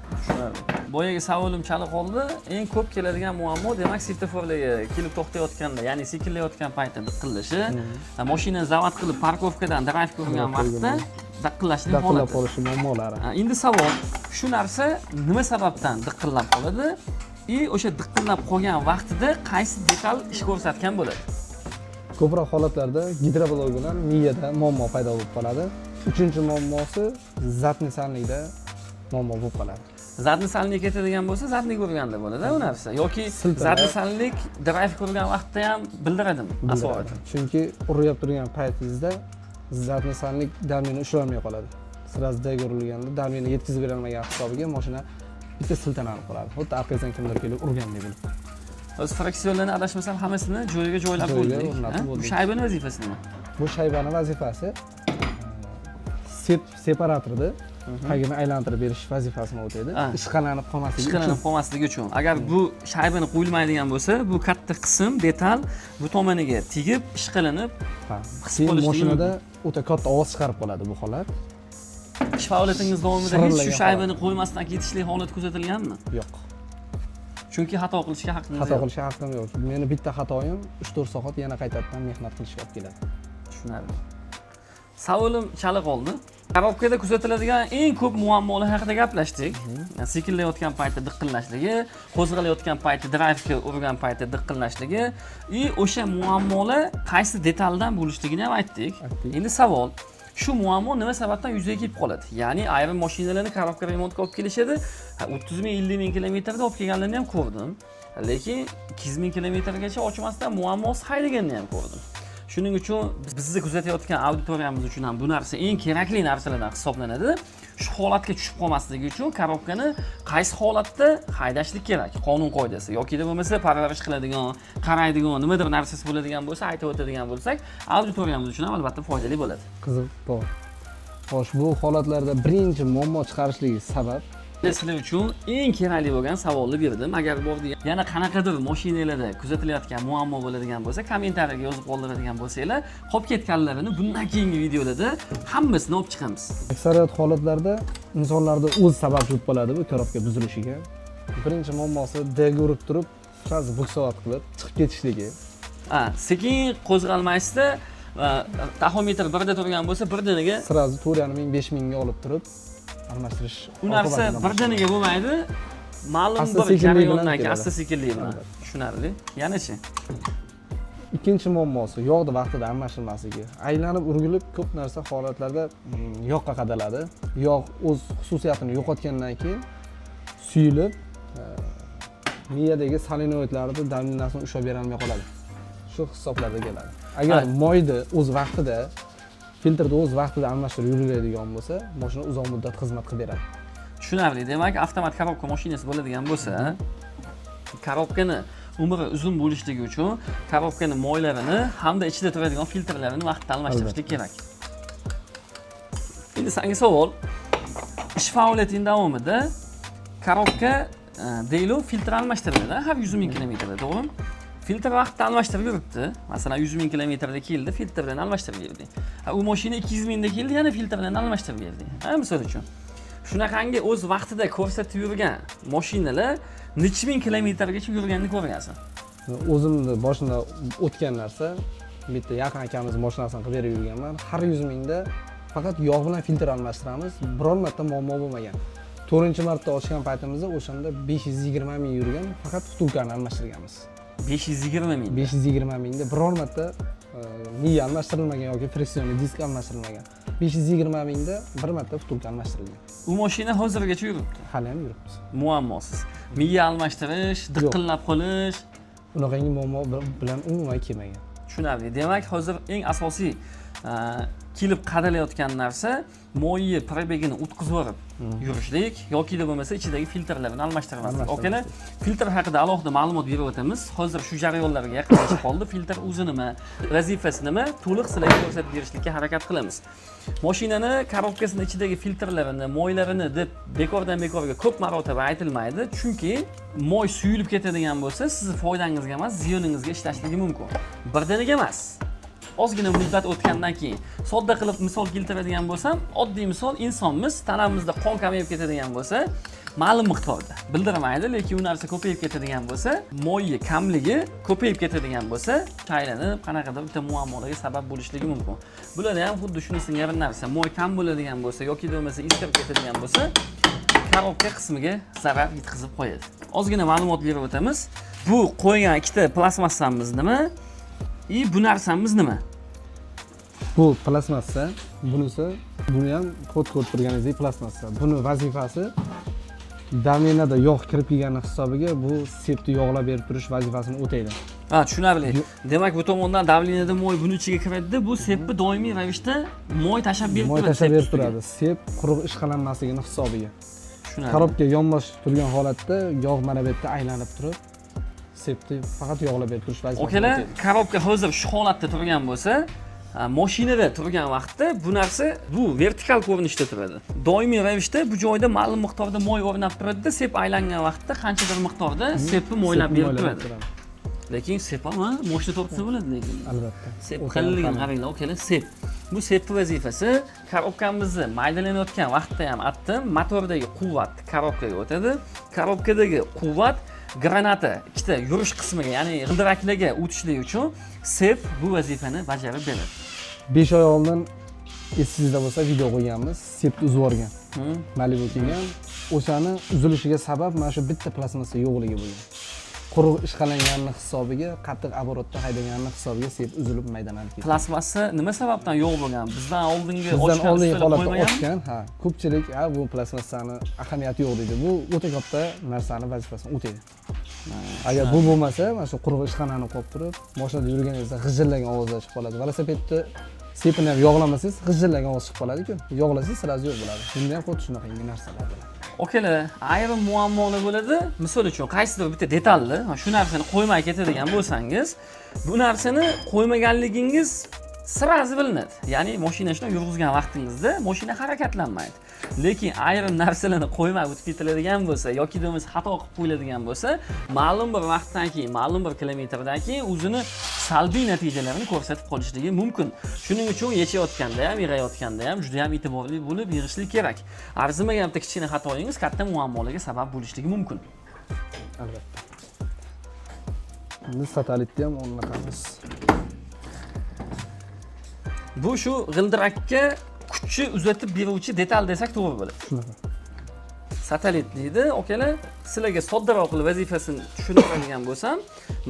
Tushunarli. Boyaga savolim chala qoldi. Eng ko'p keladigan muammo demak svetoforlarga kelib to'xtayotganda, ya'ni sekinlayotgan paytda diqillashi, mashina zavod qilib parkovkadan drive qilgan vaqtda diqillashning holati. Diqillab qolishi muammolari. Endi savol, shu narsa nima sababdan diqillab qoladi? O'sha diqqillab qolgan vaqtida qaysi detal ish ko'rsatgan bo'ladi? Ko'proq holatlarda gidroblok bilan miyada muammo paydo bo'lib qoladi. Uchinchi muammosi zatni sanlikda muammo bo'lib qoladi. Zatni sanlik ketadigan bo'lsa, zatni ko'rganda bo'ladi u narsa yoki zatni sanlik drive ko'rgan vaqtda ham bildiradimi asosan? Chunki urib turgan paytingizda zatni sanlik damini ushlolmay qoladi. Sirasida urilganda damini yetkazib bera olmagan hisobiga mashina bitta siltanib qoladi. Xuddi orqasidan kimdir kelib urgandek bo'lib. O'z fraksionlarni adashmasam hammasini joyiga joylab bo'ldik. Bu shaybani vazifasi nima? Bu shaybani vazifasi separatorda tagini aylantirib berish vazifasini o'taydi. Ishqalanib qolmasligi uchun. Agar bu shaybani qo'yilmaydigan bo'lsa, bu katta qism detal bu tomoniga tegib, ishqalanib, his qilish mashinada o'ta katta ovoz chiqarib qoladi bu holat. Ish faoliyatingiz davomida hech shu shaybani qo'ymasdan ketishlik holat kuzatilganmi? Yo'q. Chunki xato qilishga haqqingiz yo'q. Xato qilishga haqqim yo'q. Meni bitta xatoyim 3-4 soat yana qaytadan mehnat qilishga olib keladi. Tushunarli. Savolim chala qoldi. Korobkada kuzatiladigan eng ko'p muammolar haqida gaplashdik. Sekinlayotgan paytda diqqillashligi, qo'zg'alayotgan paytda drive-ga urgan paytda diqqillashligi, o'sha muammolar qaysi detaldan bo'lishligini ham aytdik. Endi savol, shu muammo nima sababdan yuzaga kelib qoladi? Ya'ni ayrim mashinalarni korobka remontga olib kelishadi. 30 ming, 50 ming kilometrda olib kelganlarni ham ko'rdim. Lekin 200 ming kilometrgacha ochmasdan muammosi haydaganini ham ko'rdim. Shuning uchun bizni kuzatayotgan auditoriyamiz uchun ham bu narsa eng kerakli narsalardan hisoblanadi. Shu holatga tushib qolmasligi uchun korobkani qaysi holatda haydashlik kerak? Qonun qoidasi yoki bo'lmasa parvarish qiladigan, qaraydigan, nimadir narsasi bo'ladigan bo'lsa, aytib o'tadigan bo'lsak, auditoriyamiz uchun ham albatta foydali bo'ladi. Qiziq, to'g'ri. Xo'sh, bu holatlarda birinchi muammo chiqarishligi sabab sizlar uchun eng kerakli bo'lgan savolni berdim. Agar bordi yana qanaqadir mashinalarda kuzatilayotgan muammo bo'ladigan bo'lsa, kommentariyaga yozib qoldiradigan bo'lsanglar, qolib ketganlarini bundan keyingi videolarda hammasini olib chiqamiz. Aksariyat holatlarda insonlarda o'z sababchi bo'ladi bu korobka buzilishiga. Birinchi muammosi D'ga urib turib, sразу buksovat qilib chiqib ketishligi. Sekin qo'zg'almaysizda, taxometr birda turgan bo'lsa, birdaniga sразу 4,5 mingga olib turib almashtirish. U narsa birdaniga bo'lmaydi. Ma'lum bir jarayondan keyin asta-sekinlik bilan. Tushunarli. Yana-chi? Ikkinchi muammosi yog'ni vaqtida almashilmasligi. Aylanib urgilib ko'p narsa holatlarda yog'ga qadaladi. Yog' o'z xususiyatini yo'qotgandan keyin suyulib miyadagi solenoidlarni dominasini ushlab bera olmay qoladi. Shu hisoblarda keladi. Agar moyni o'z vaqtida filtrni o'z vaqtida almashtirib yuriladigan bo'lsa, mashina uzoq muddat xizmat qilib beradi. Tushunarli. Demak, avtomat korobka mashinasi bo'ladigan bo'lsa, korobkani umri uzun bo'lishligi uchun korobkani moylarini hamda ichida turadigan filtrlarini vaqtida almashtirishlik kerak. Endi senga savol, ish faoliyating davomida korobka deylu filtr almashtiriladi har 100 ming kilometrda, to'g'rimi? Filtr vaqtda almashtirib yuribdi. Masalan, 100 ming kilometrda keldi, filtr bilan almashtirib berdi. U mashina 200 mingda keldi, yana filtr bilan almashtirib berdi. Misol uchun. Shunaqangi o'z vaqtida ko'rsatib yurgan mashinalar necha ming kilometrgacha yurganini ko'rgansan. O'zimni boshida o'tgan narsa, bitta yaqin akamiz mashinasini qilib berib yurganman. Har 100 mingda faqat yog' bilan filtr almashtiramiz. Biror marta muammo bo'lmagan. 4-marta ochgan paytimizda o'shanda 520 ming yurgan, faqat vtulkani almashtirganmiz. 520 ming. 520 mingda biror marta miya almashtirilmagan yoki frissionli disk almashtirilmagan. 520 mingda bir marta vtulka almashtirilgan. U mashina hozirgacha yuribdi. Hali ham yuribmiz. Muammosiz. Miya almashtirish, diqqillab qolish, unaqangi muammo bilan umuman kelmagan. Tushunarli. Demak, hozir eng asosiy kelib qadalayotgan narsa moyi probegini o'tkazib yorib yurishlik yoki bo'lmasa ichidagi filtrlarni almashtirmaslik. Okalar, filtr haqida alohida ma'lumot berib o'tamiz. Hozir shu jarayonlarga yaqinlashib qoldi. Filtr o'zi nima, vazifasi nima, to'liq sizlarga ko'rsatib berishlikka harakat qilamiz. Mashinani korobkasining ichidagi filtrlarini, moylarini deb bekordan bekorga ko'p marotaba aytilmaydi, chunki moy suyulib ketadigan bo'lsa, sizni foydangizga emas, ziyoningizga ishlashligi mumkin. Birdaniga emas. Ozgina muddat o'tgandan keyin sodda qilib misol keltiradigan bo'lsam, oddiy misol insonmiz tanamizda qon kamayib ketadigan bo'lsa, ma'lum miqdorda bildirmaydi, lekin u narsa ko'payib ketadigan bo'lsa, moyi kamligi ko'payib ketadigan bo'lsa, aylanib qanaqadir bitta muammolarga sabab bo'lishligi mumkin. Bular ham xuddi shuni singari narsa. Moy kam bo'ladigan bo'lsa yoki bo'lmasa iskirib ketadigan bo'lsa, korobka qismiga zarar yetkazib qo'yadi. Ozgina ma'lumot berib o'tamiz. Bu qo'ygan ikkita plastmassamiz nima? Bu narsamiz nima? Bu plastmassa, buni ham kod turganingizdek plastmassa. Buni vazifasi domenada yog' kirib kelgani hisobiga bu sepni yog'lab berib turish vazifasini o'taydi. Tushunarli. Demak, bu tomondan davleniyada moy buni ichiga kiradi, bu sepni doimiy ravishda moy tashab berib turadi. Moy tashab berib turadi. Sep quruq ishqalanmasligini hisobiga. Tushunarli. Korobka yonbosh turgan holatda yog' mana bu yerda aylanib turib, sepni faqat yog'lab berib turish vazifasi. Okalar, korobka hozir shu holatda turgan bo'lsa, mashinada turgan vaqtda bu narsa bu vertikal ko'rinishda turadi. Doimiy ravishda bu joyda ma'lum miqdorda moy o'rnab turadi, sep aylangan vaqtda qanchadir miqdorda sepni moylab berib turadi. Lekin sep ham mashina tortsa bo'ladi lekin. Albatta. Sep qilgan qaranglar, okalar, sep. Bu sepni vazifasi korobkamizni maydalanayotgan vaqtda ham atdim, motordagi quvvat korobkaga o'tadi. Korobkadagi quvvat granata ikkita yurish qismiga, ya'ni g'ildiraklarga o'tishlik uchun sep bu vazifani bajarib beradi. 5 oy oldin esingizda bo'lsa video qo'yganmiz, sepni uzib yuborgan. Malibu kelgan. O'shani uzilishiga sabab mana shu bitta plastmassa yo'qligi bo'lgan. Quruq ishqalanganning hisobiga, qattiq оборотda haydaganning hisobiga sep uzilib maydalanib ketdi. Plastmassa nima sababdan yo'q bo'lgan? Bizdan oldingi holatda ochgan, ko'pchilik bu plastmassani ahamiyati yo'q deydi. Bu o'ta katta narsani vazifasini o'taydi. Agar bu bo'lmasa, mana shu quruq ishqalanib qolib turib, mashinada yurganingizda g'ijirlagan ovozlar chiqib qoladi. Velosipedni sepini ham yog'lamasangiz g'ijirlagan ovoz chiqib qoladi-ku. Yog'lasangiz sirasi yo'q bo'ladi. Bunda ham xuddi shunaqa narsalar bo'ladi. Okalar, ayrim muammolar bo'ladi. Misol uchun, qaysidir bitta detalni, shu narsani qo'ymay ketadigan bo'lsangiz, bu narsani qo'ymaganligingiz sirasi bilinadi. Ya'ni mashinani yurg'izgan vaqtingizda mashina harakatlanmaydi. Lekin ayrim narsalarni qo'ymay o'tib ketiladigan bo'lsa yoki bo'lmasa xato qilib qo'yiladigan bo'lsa, ma'lum bir vaqtdan keyin, ma'lum bir kilometrdan keyin o'zini salbiy natijalarini ko'rsatib qolishligi mumkin. Shuning uchun yechayotganda ham, yig'ayotganda ham juda ham e'tiborli bo'lib yig'ishlik kerak. Arzimagan bitta kichkina xatoyingiz katta muammolarga sabab bo'lishligi mumkin. Albatta. Biz satelitni ham o'rnatamiz. Bu shu g'ildirakka kuchni uzatib beruvchi detal desak to'g'ri bo'ladi. Shunaqa. Satelit deydi. Okalar, sizlarga soddaroq qilib vazifasini tushuntiradigan bo'lsam,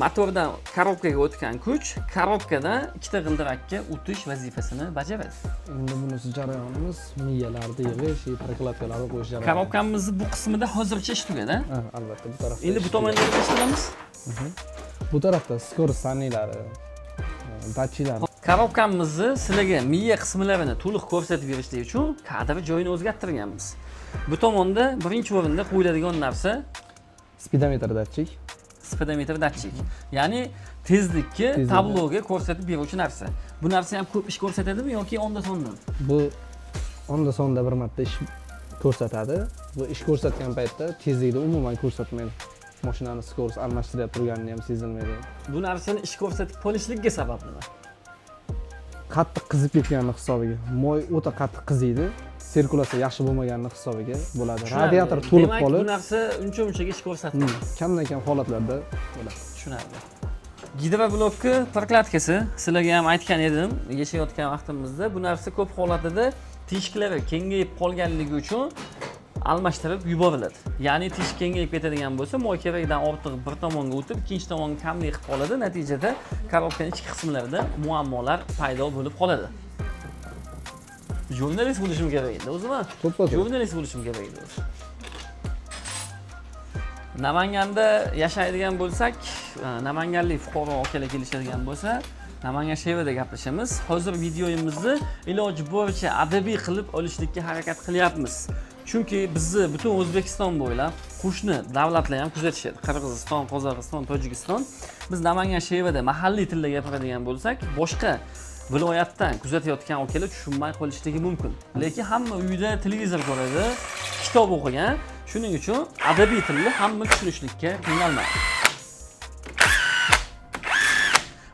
motordan korobkaga o'tgan kuch korobkadan ikkita g'ildirakka o'tish vazifasini bajaradi. Endi bunisi jarayonimiz miyalarni yig'ish, prokladkalarni qo'yish jarayoni. Korobkamizni bu qismida hozircha ish tugadi. Albatta, bu tarafda. Endi bu tomonda nima qilamiz? Bu tarafda skorost sanilari, datchilar. Korobkamizni sizlarga miya qismlarini to'liq ko'rsatib berishlik uchun kadr joyini o'zgartirganmiz. Bu tomonda birinchi o'rinda qo'yiladigan narsa speedometr datchik. Speedometr datchik. Ya'ni tezlikni tabloga ko'rsatib beruvchi narsa. Bu narsa ham ko'p ish ko'rsatadimi yoki onda-sonda? Bu onda-sonda bir marta ish ko'rsatadi. Bu ish ko'rsatgan paytda tezlikni umuman ko'rsatmaydi. Mashinani skorost almashtirib turganini ham sezilmaydi. Bu narsani ish ko'rsatib qolishligiga sabab nima? Qattiq qizib ketganini hisobiga. Moy o'ta qattiq qiziydi. Sirkulyatsiya yaxshi bo'lmaganini hisobiga bo'ladi. Radiator to'lib Demak, qolib, bu narsa uncha-munchaga ish ko'rsatmaydi. kamdan kam holatlarda bo'ladi. Tushunarli. Gidroblokni proklatkasi sizlarga ham aytgan edim, yashayotgan vaqtimizda bu narsa ko'p holatida teshiklari kengayib qolganligi uchun almashtirib yuboriladi. Ya'ni teshik kengayib ketadigan bo'lsa, moy kerakdan ortiq bir tomonga o'tib, ikkinchi tomonga kamlik qilib qoladi. Natijada korobkaning ichki qismlarida muammolar paydo bo'lib qoladi. Jurnalist bo'lishim kerak edi, o'zim-a. Jurnalist bo'lishim kerak edi. Namanganda yashaydigan bo'lsak, namanganlik fuqaro akalar kelishadigan bo'lsa, Namangan shahrida gaplashamiz. Hozir videomizni iloji boricha adabiy qilib olishlikka harakat qilyapmiz. Chunki bizni butun O'zbekiston bo'ylab qo'shni davlatlar ham kuzatishadi. Qirg'iziston, Qozog'iston, Tojikiston. Biz Namangan shahrida mahalliy tilda gapiradigan bo'lsak, boshqa viloyatdan kuzatayotgan akalar tushunmay qolishligi mumkin. Lekin hamma uyda televizor ko'radi, kitob o'qigan. Shuning uchun adabiy tilni hamma tushunishlikka qiynalmaydi.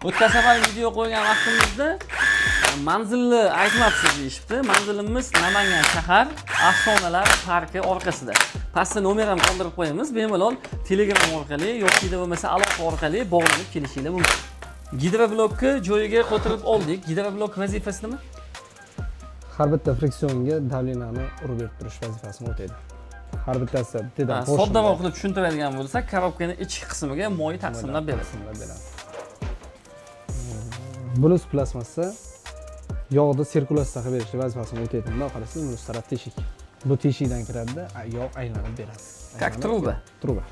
O'tgan safar video qo'ygan vaqtimizda manzilni aytmabsiz deyishibdi. Manzilimiz Namangan shahar afsonalar parki orqasida. Pastda nomer ham qoldirib qo'yamiz. Bemalol Telegram orqali yoki bo'lmasa aloqa orqali bog'lanib kelishingiz mumkin. Gidroblokni joyiga qo'ytirib oldik. Gidroblok vazifasi nima? Har bitta friksionga davleniyani urib berib turish vazifasini o'taydi. Har bittasi bittadan soddaroq qilib tushuntiradigan bo'lsak, korobkaning ichki qismiga moy taqsimlab beradi. Bunus plasmassa yog'ni sirkulyatsiya qilib berish vazifasini o'taydi. Bunday qarasiz, bunus taraf teshik. Bu teshikdan kiradi, yog' aylanib beradi. Как truba. Truba.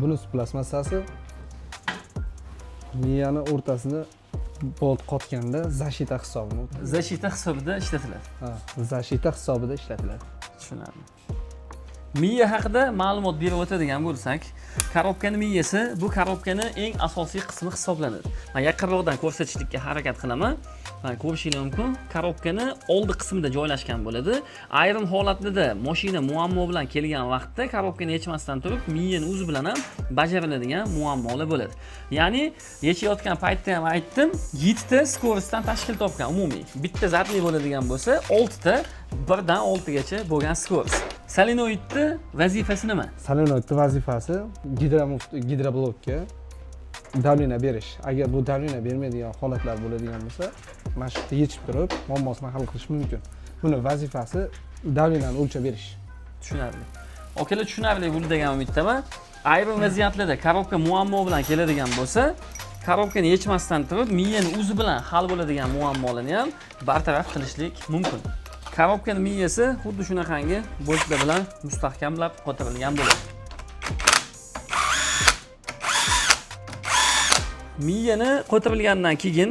Bunus plasmassasi miyani o'rtasida bolt qotganda zashita hisobida. Zashita hisobida ishlatiladi. Ha, zashita hisobida ishlatiladi. Tushunarli. Miya haqida ma'lumot berib o'tadigan bo'lsak, korobkaning miyasi bu korobkaning eng asosiy qismi hisoblanadi. Men yaqinroqdan ko'rsatishlikka harakat qilaman. Mana ko'rishingiz mumkin. Korobkani oldi qismida joylashgan bo'ladi. Ayrim holatlarda mashina muammo bilan kelgan vaqtda korobkani yechmasdan turib, miyaning o'zi bilan ham bajariladigan muammolar bo'ladi. Ya'ni yechayotgan paytda ham aytdim, 7 ta skorostdan tashkil topgan umumiy. Bitta zatli bo'ladigan bo'lsa, 6 ta 1 dan 6 gacha bo'lgan skorost. Solenoidni vazifasi nima? Solenoidni vazifasi gidroblokka davleniya berish. Agar bu davleniya bermaydigan holatlar bo'ladigan bo'lsa, mana shu yerda yechib turib, muammosini hal qilish mumkin. Buni vazifasi davleniyani o'lchab berish. Tushunarli. Okalar tushunarli bo'ldi degan umiddaman. Ayrim vaziyatlarda korobka muammo bilan keladigan bo'lsa, korobkani yechmasdan turib, miyaning o'zi bilan hal bo'ladigan muammolarni ham bartaraf qilishlik mumkin. Korobkaning miyasi xuddi shunaqangi boltlar bilan mustahkamlab qo'tirilgan bo'ladi. Miyani qo'tirilgandan keyin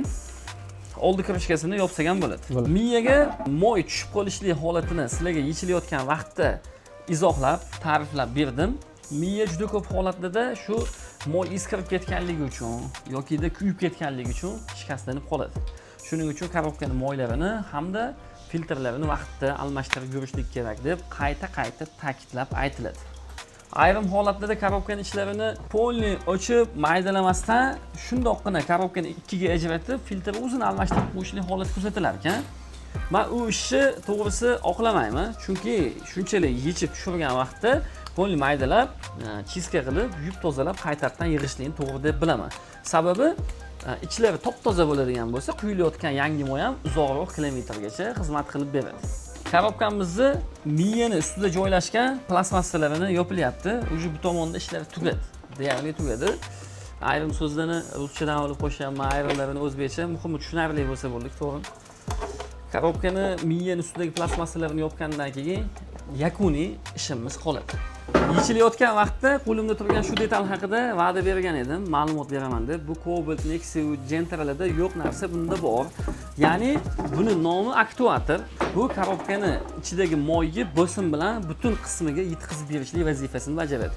oldi kirishkasini yopsak ham bo'ladi. Miyaga moy tushib qolishlik holatini sizlarga yechilayotgan vaqtda izohlab, ta'riflab berdim. Miya juda ko'p holatlarda shu moy iskirib ketganligi uchun yoki kuyib ketganligi uchun shikastlanib qoladi. Shuning uchun korobkaning moylarini hamda filtrlarini vaqtida almashtirib yurishlik kerak deb qayta ta'kidlab aytiladi. Ayrim holatlarda korobkaning ichlarini polni ochib, maydalamasdan shundoqqina korobkani ikkiga ajratib, filtrni o'zini almashtirib qo'yishlik holati kuzatilar ekan. Men u ishni to'g'risi oqlamayman, chunki shunchalik yechib tushirgan vaqtda polni maydalab, chiska qilib, yuvib tozalab, qaytadan yig'ishlikni to'g'ri deb bilaman. Sababi ichlari top-toza bo'ladigan bo'lsa, quyilayotgan yangi moy ham uzoqroq kilometrgacha xizmat qilib beradi. Korobkamizni miyani ustida joylashgan plastmassalarini yopilyapti. Uje bu tomonda ishlar tugadi. Deyarli tugadi. Ayrim so'zlarni ruschadan olib qo'shyapman, ayrimlarini o'zbekcha, muhimi tushunarli bo'lsa bo'ldi, to'g'ri. Korobkani miyani ustidagi plastmassalarni yopgandan keyin yakuniy ishimiz qoladi. Yechilayotgan vaqtda qo'limda turgan shu detal haqida va'da bergan edim, ma'lumot beraman deb. Bu Cobalt, Nexus, Gentralarda yo'q narsa bunda bor. Ya'ni buni nomi aktuator. Bu korobkani ichidagi moyni bosim bilan butun qismiga yetkazib berishlik vazifasini bajaradi.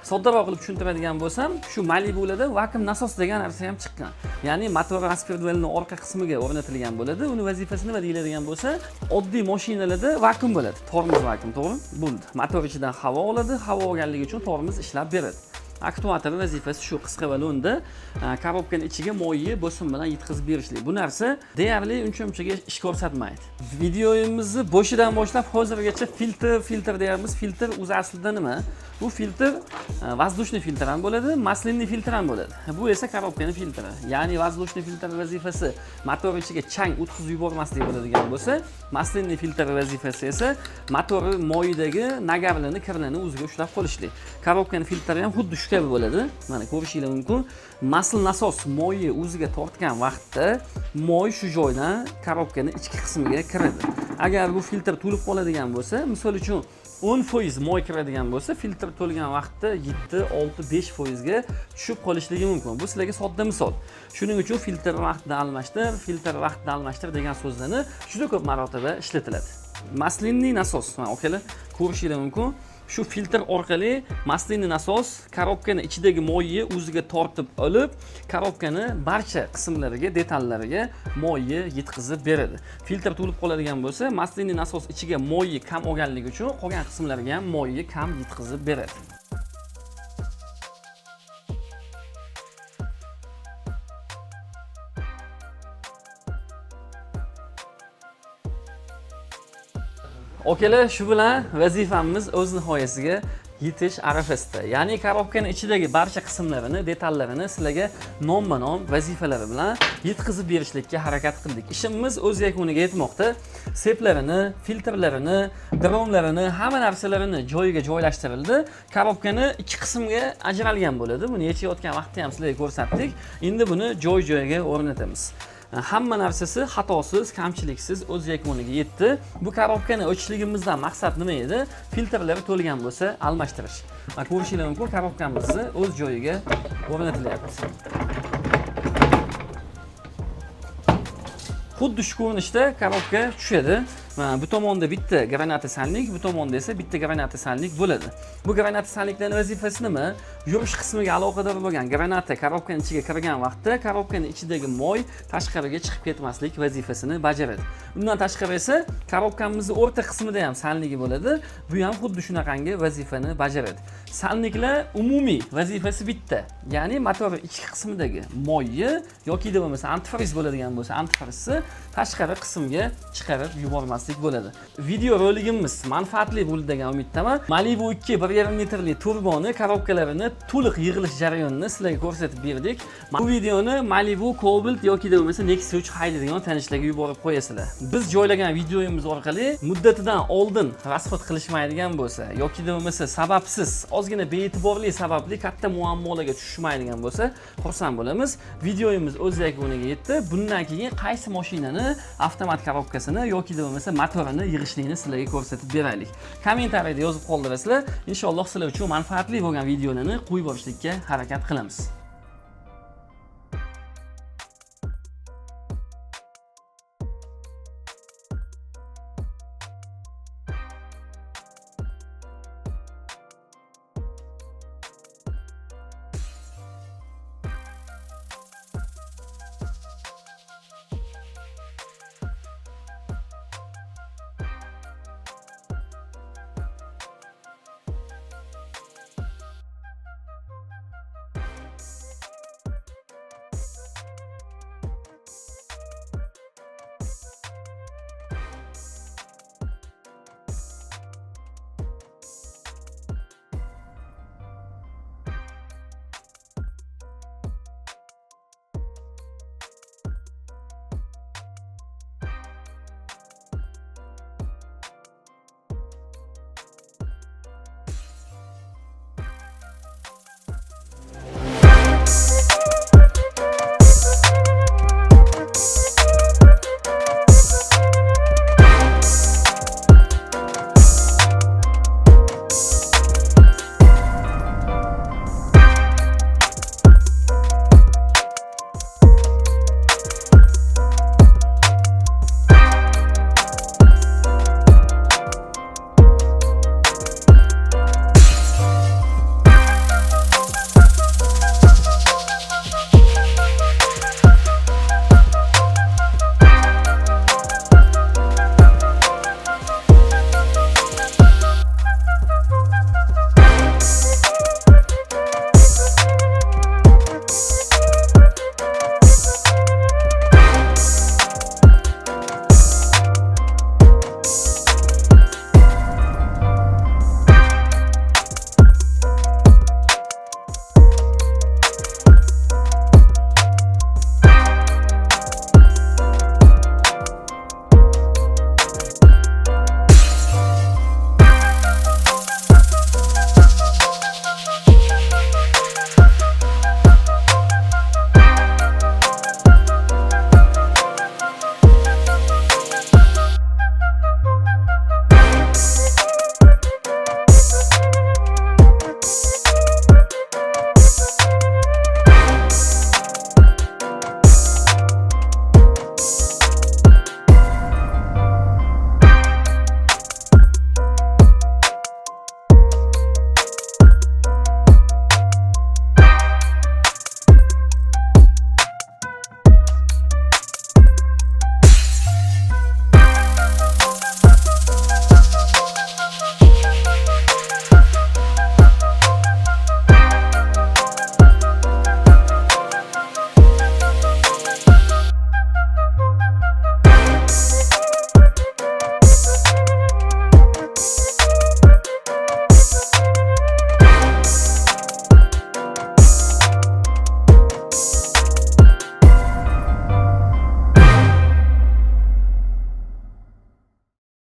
Soddaroq qilib tushuntiradigan bo'lsam, shu Malibu'larda vakuum nasos degan narsa ham chiqqan. Ya'ni motor aspirdvalning orqa qismiga o'rnatilgan bo'ladi. Uni vazifasi nima deyiladigan bo'lsa, oddiy mashinalarda vakuum bo'ladi. Tormoz vakuum, to'g'ri? Bo'ldi. Motor ichidan havo oladi, havo olganligi uchun tormoz ishlab beradi. Aktuator vazifasi shu qisqa va lo'nda korobkaning ichiga moyni bosim bilan yetkazib berishlik. Bu narsa deyarli uncha-munchaga ish ko'rsatmaydi. Videomizni boshidan boshlab hozirgacha filtr deyapmiz. Filtr o'zi aslida nima? Bu filtr воздушный filtr ham bo'ladi, maslinniy filtr ham bo'ladi. Bu esa korobkaning filtri. Ya'ni воздушный filtr vazifasi motor ichiga chang o'tkazib yubormaslik bo'ladigan bo'lsa, maslinniy filtr vazifasi esa motor moyidagi nagarlarni, kirlarni o'ziga ushlab qolishlik. Korobkaning filtri ham xuddi shu kabi bo'ladi. Mana ko'rishingiz mumkin. Masl nasos moyni o'ziga tortgan vaqtda moy shu joydan korobkaning ichki qismiga kiradi. Agar bu filtr to'lib qoladigan bo'lsa, misol uchun 10% moy kiradigan bo'lsa, filtr to'lgan vaqtda 7, 6, 5% ga tushib qolishligi mumkin. Bu sizlarga sodda misol. Shuning uchun filtr vaqtida almashtir degan so'zlarni juda ko'p marotaba ishlatiladi. Maslinniy nasos, mana akalar, ko'rishingiz mumkin. Shu filtr orqali maslinniy nasos korobkaning ichidagi moyni o'ziga tortib olib, korobkaning barcha qismlariga, detallariga moyni yetkazib beradi. Filtr to'lib qoladigan bo'lsa, maslinniy nasos ichiga moyni kam olganligi uchun qolgan qismlarga ham moyni kam yetkazib beradi. Okalar, shu bilan vazifamiz o'z nihoyasiga yetish arafasida. Ya'ni korobkaning ichidagi barcha qismlarini, detallarini sizlarga nomma-nom vazifalari bilan yetkazib berishlikka harakat qildik. Ishimiz o'z yakuniga yetmoqda. Seplarini, filtrlarini, dronlarini, hamma narsalarini joyiga joylashtirildi. Korobkani ikki qismga ajralgan bo'ladi. Buni yechayotgan vaqtda ham sizlarga ko'rsatdik. Endi buni joy-joyiga o'rnatamiz. Hamma narsasi xatosiz, kamchiliksiz o'z yakuniga yetdi. Bu korobkani ochishligimizdan maqsad nima edi? Filtrlari to'lgan bo'lsa, almashtirish. Mana ko'rishingiz mumkin, korobkamizni o'z joyiga o'rnatilyapti. Xuddi shu ko'rinishda korobka tushadi. Bu tomonda bitta granata salnik, bu tomonda esa bitta granata salnik bo'ladi. Bu granata salniklarning vazifasi nima? Yurish qismiga aloqador bo'lgan granata korobkaning ichiga kirgan vaqtda korobkaning ichidagi moy tashqariga chiqib ketmaslik vazifasini bajaradi. Bundan tashqari esa korobkamizning o'rta qismida ham salnigi bo'ladi. Bu ham xuddi shunaqangi vazifani bajaradi. Salniklar umumiy vazifasi bitta. Ya'ni motor ichki qismidagi moyni yoki bo'lmasa antifriz bo'ladigan bo'lsa, antifrizni tashqari qismga chiqarib yubormaslik bo'ladi. Video roligimiz manfaatli bo'ldi degan umiddaman. Malibu 2 1,5 litrli turboni korobkalarini to'liq yig'ilish jarayonini sizlarga ko'rsatib berdik. Bu videoni Malibu Cobalt yoki bo'lmasa Nexia 3 haydaydigan tanishlarga yuborib qo'yasizlar. Biz joylagan videomiz orqali muddatidan oldin rasxod qilishmaydigan bo'lsa yoki bo'lmasa sababsiz, ozgina bee'tiborli sababli katta muammolarga tushmaydigan bo'lsa, xursand bo'lamiz. Videomiz o'z yakuniga yetdi. Bundan keyin qaysi mashinani avtomat korobkasini yoki bo'lmasa motorini yig'ishlikni sizlarga ko'rsatib beraylik. Kommentariyada yozib qoldirasizlar. Inshaalloh sizlar uchun manfaatli bo'lgan videolarni qo'yib borishlikka harakat qilamiz.